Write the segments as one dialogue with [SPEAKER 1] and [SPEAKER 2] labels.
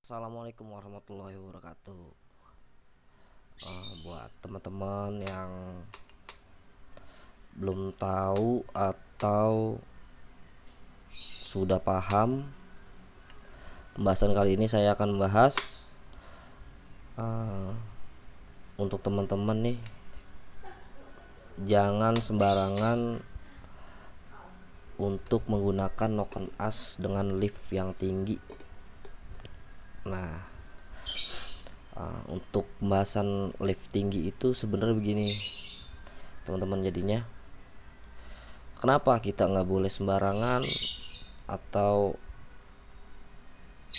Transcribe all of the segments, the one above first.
[SPEAKER 1] Assalamualaikum warahmatullahi wabarakatuh. Buat teman-teman yang belum tahu atau sudah paham, pembahasan kali ini saya akan membahas untuk teman-teman nih, jangan sembarangan untuk menggunakan noken as dengan lift yang tinggi. Nah, untuk pembahasan lift tinggi itu sebenarnya begini, teman-teman. Jadinya kenapa kita nggak boleh sembarangan atau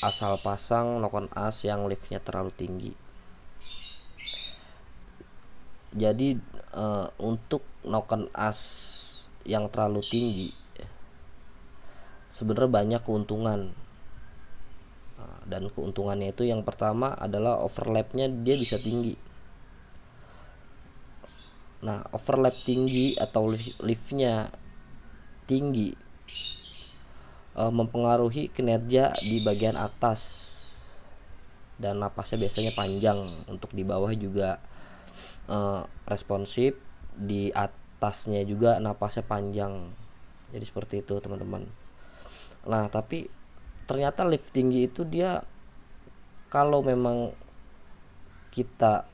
[SPEAKER 1] asal pasang noken as yang liftnya terlalu tinggi. Jadi untuk noken as yang terlalu tinggi sebenarnya banyak keuntungan. Dan keuntungannya itu yang pertama adalah overlapnya dia bisa tinggi. Nah, overlap tinggi atau liftnya tinggi mempengaruhi kinerja di bagian atas, dan napasnya biasanya panjang. Untuk di bawah juga responsif, di atasnya juga napasnya panjang. Jadi seperti itu, teman-teman. Nah, tapi ternyata lift tinggi itu dia, kalau memang kita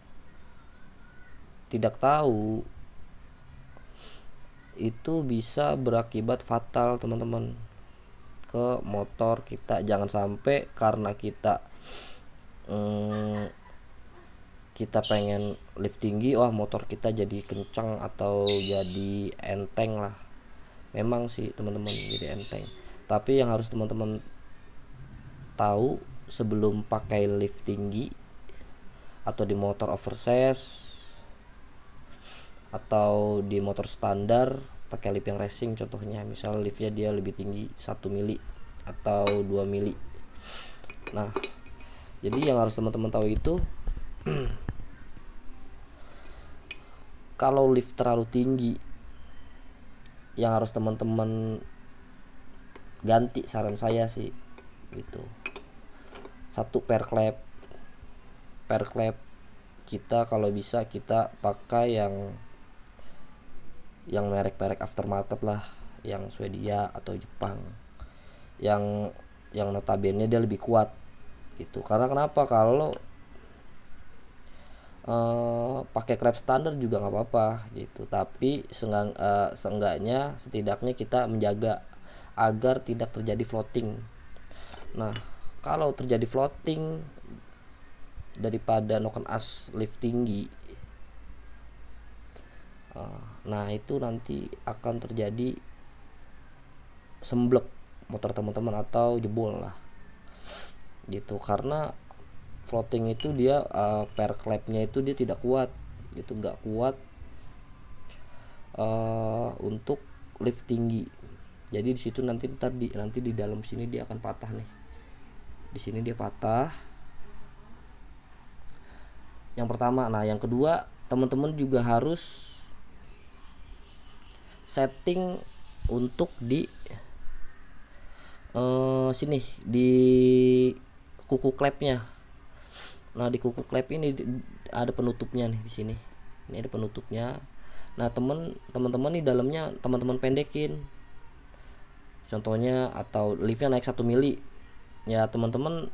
[SPEAKER 1] tidak tahu, itu bisa berakibat fatal, teman-teman, ke motor kita. Jangan sampai karena kita pengen lift tinggi, wah motor kita jadi kencang atau jadi enteng lah. Memang sih, teman-teman, jadi enteng. Tapi yang harus teman-teman tahu sebelum pakai lift tinggi atau di motor oversize atau di motor standar pakai lift yang racing, contohnya misal liftnya dia lebih tinggi 1 mili atau 2 mili. Nah, jadi yang harus teman-teman tahu itu kalau lift terlalu tinggi, yang harus teman-teman ganti, saran saya sih gitu. Satu, per clap kita kalau bisa kita pakai yang merek-merek aftermarket lah, yang Swedia atau Jepang, yang notabene dia lebih kuat gitu. Karena kenapa, kalau pakai klep standar juga nggak apa-apa gitu, tapi seenggaknya setidaknya kita menjaga agar tidak terjadi floating. Nah, kalau terjadi floating daripada noken as lift tinggi, nah itu nanti akan terjadi semblek motor teman-teman atau jebol lah gitu. Karena floating itu dia per clapnya itu dia tidak kuat gitu, nggak kuat untuk lift tinggi. Jadi di situ nanti di dalam sini dia akan patah nih, di sini dia patah. Yang pertama. Nah, yang kedua, teman-teman juga harus setting untuk di sini di kuku klepnya. Nah, di kuku klep ini ada penutupnya nih, di sini. Ini ada penutupnya. Nah, teman-teman di dalamnya teman-teman pendekin. Contohnya, atau liftnya naik 1 mili. Ya, teman-teman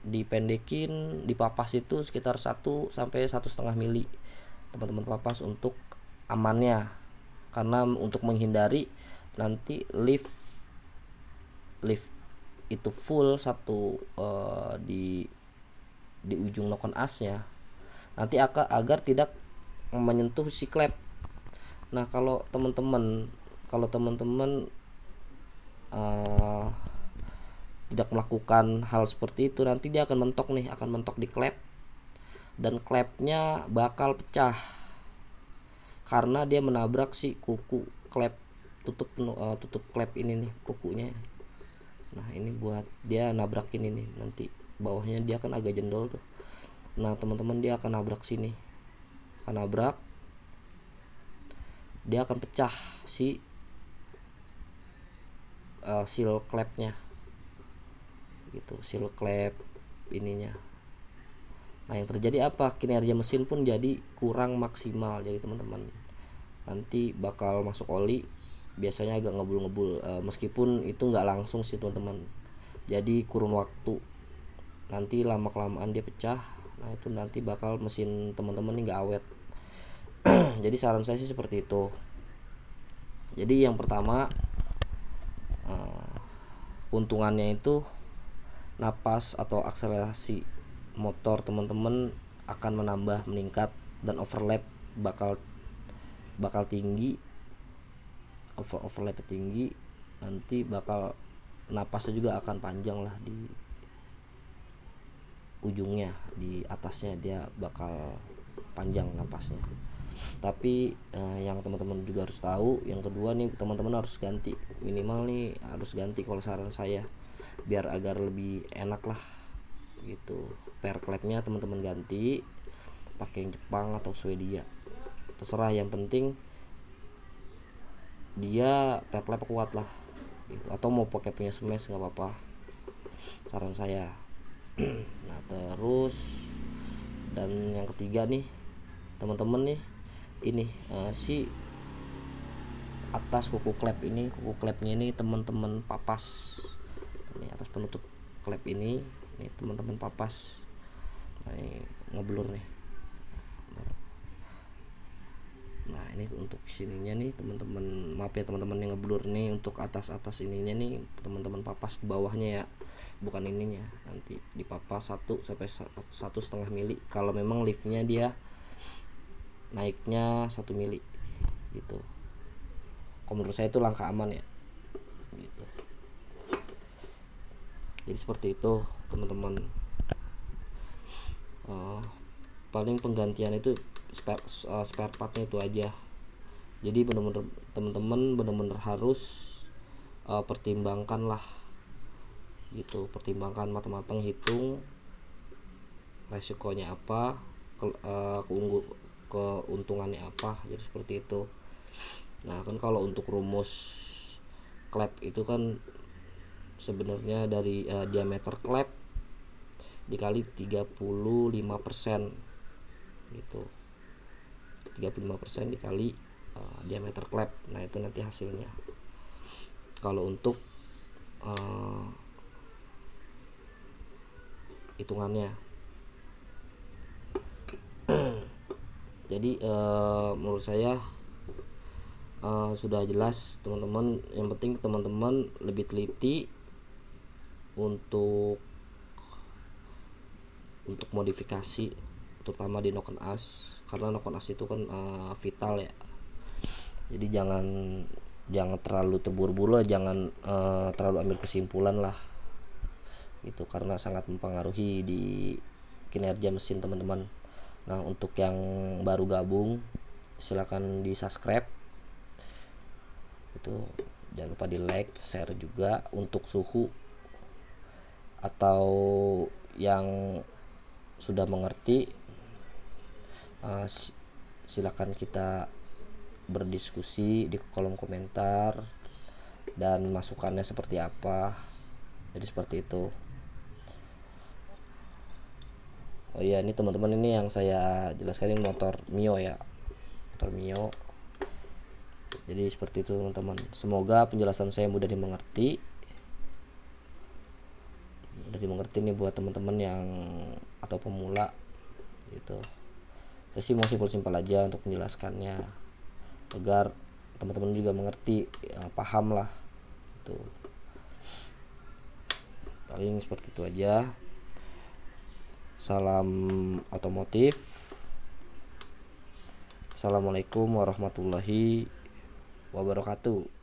[SPEAKER 1] dipendekin, dipapas itu sekitar 1 sampai 1,5 mili. Teman-teman papas untuk amannya. Karena untuk menghindari nanti lift itu full satu di ujung noken asnya, nanti agar tidak menyentuh si klep. Nah, kalau teman-teman tidak melakukan hal seperti itu, nanti dia akan mentok di klep, dan klepnya bakal pecah karena dia menabrak si kuku klep, tutup klep ini nih, kukunya. Nah, ini buat dia nabrakin ini, nanti bawahnya dia kan agak jendol tuh. Nah, teman-teman, dia akan nabrak sini, dia akan pecah si seal klepnya gitu, seal klep ininya. Nah yang terjadi apa, kinerja mesin pun jadi kurang maksimal. Jadi teman-teman nanti bakal masuk oli biasanya agak ngebul-ngebul, meskipun itu nggak langsung sih teman-teman, jadi kurun waktu, nanti lama kelamaan dia pecah. Nah itu nanti bakal mesin teman-teman ini nggak awet. Jadi saran saya sih seperti itu. Jadi yang pertama, keuntungannya itu napas atau akselerasi motor teman-teman akan meningkat, dan overlap bakal tinggi. Overlap tinggi, nanti bakal napasnya juga akan panjang lah di ujungnya, di atasnya dia bakal panjang napasnya. Tapi yang teman-teman juga harus tahu, yang kedua nih teman-teman harus ganti, minimal nih harus ganti kalau saran saya, biar agar lebih enak lah gitu. Per klepnya teman-teman ganti pakai yang Jepang atau Swedia, terserah, yang penting dia per klep kuat lah gitu. Atau mau pakai punya smash nggak apa-apa, saran saya. Nah terus, dan yang ketiga nih teman-teman nih, ini si atas kuku klepnya ini teman-teman papas, ini atas penutup klep ini teman-teman papas. Nah ini ngeblur nih. Nah ini untuk sininya nih teman-teman, maaf ya teman-teman yang ngeblur nih, untuk atas ininya nih teman-teman papas di bawahnya ya, bukan ininya. Nanti dipapas 1 sampai 1,5 mili kalau memang liftnya dia naiknya 1 mili gitu. Kalau menurut saya itu langkah aman ya gitu. Jadi seperti itu teman-teman. Paling penggantian itu spare partnya itu aja. Jadi benar-benar teman-teman benar-benar harus pertimbangkan lah gitu, pertimbangkan matang-matang, hitung resikonya apa, keuntungannya apa. Jadi seperti itu. Nah kan kalau untuk rumus klep itu kan sebenarnya dari diameter klep dikali 35% gitu, 35% dikali diameter klep. Nah itu nanti hasilnya. Kalau untuk hitungannya jadi menurut saya sudah jelas teman-teman. Yang penting teman-teman lebih teliti untuk modifikasi, terutama di knock as, karena knock as itu kan vital ya. Jadi jangan terlalu terburu-buru, jangan terlalu ambil kesimpulan lah gitu, karena sangat mempengaruhi di kinerja mesin teman-teman. Nah untuk yang baru gabung silakan di subscribe itu, jangan lupa di like, share juga. Untuk suhu atau yang sudah mengerti, silakan kita berdiskusi di kolom komentar dan masukannya seperti apa. Jadi seperti itu. Oh iya, ini teman-teman, ini yang saya jelaskan ini motor Mio ya, motor Mio. Jadi seperti itu teman-teman. Semoga penjelasan saya mudah dimengerti nih buat teman-teman yang atau pemula gitu. Saya sih mau simpel aja untuk menjelaskannya agar teman-teman juga mengerti ya, paham lah itu. Paling seperti itu aja. Salam otomotif. Assalamualaikum warahmatullahi wabarakatuh.